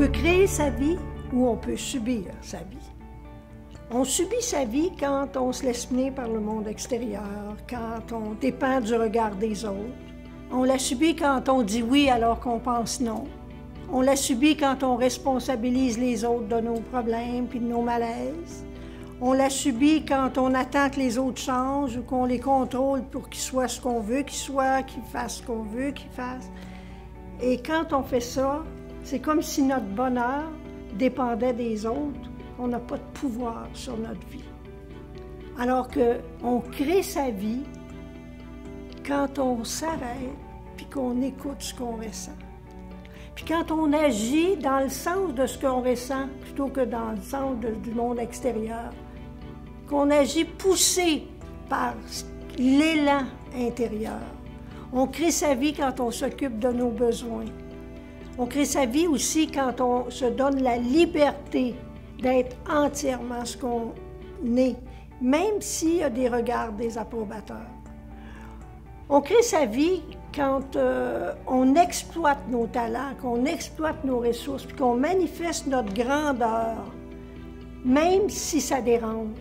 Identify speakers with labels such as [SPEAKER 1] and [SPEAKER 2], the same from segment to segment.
[SPEAKER 1] créer sa vie ou on peut subir sa vie. On subit sa vie quand on se laisse mener par le monde extérieur, quand on dépend du regard des autres. On la subit quand on dit oui alors qu'on pense non. On la subit quand on responsabilise les autres de nos problèmes puis de nos malaises. On la subit quand on attend que les autres changent ou qu'on les contrôle pour qu'ils soient ce qu'on veut qu'ils soient, qu'ils fassent ce qu'on veut qu'ils fassent. Et quand on fait ça, c'est comme si notre bonheur dépendait des autres. On n'a pas de pouvoir sur notre vie. Alors qu'on crée sa vie quand on s'arrête puis qu'on écoute ce qu'on ressent. Puis quand on agit dans le sens de ce qu'on ressent plutôt que dans le sens du monde extérieur, qu'on agit poussé par l'élan intérieur. On crée sa vie quand on s'occupe de nos besoins. On crée sa vie aussi quand on se donne la liberté d'être entièrement ce qu'on est, même s'il y a des regards désapprobateurs. On crée sa vie quand on exploite nos talents, qu'on exploite nos ressources, puis qu'on manifeste notre grandeur, même si ça dérange.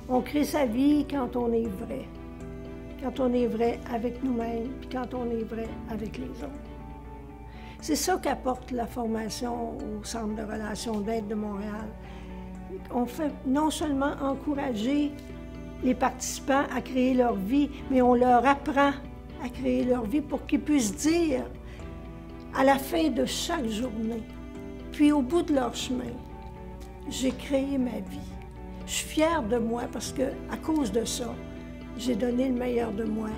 [SPEAKER 1] On crée sa vie quand on est vrai. Quand on est vrai avec nous-mêmes, puis quand on est vrai avec les autres. C'est ça qu'apporte la formation au Centre de relations d'aide de Montréal. On fait non seulement encourager les participants à créer leur vie, mais on leur apprend à créer leur vie pour qu'ils puissent dire à la fin de chaque journée, puis au bout de leur chemin, j'ai créé ma vie. Je suis fière de moi parce que, à cause de ça, j'ai donné le meilleur de moi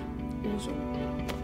[SPEAKER 1] aux autres.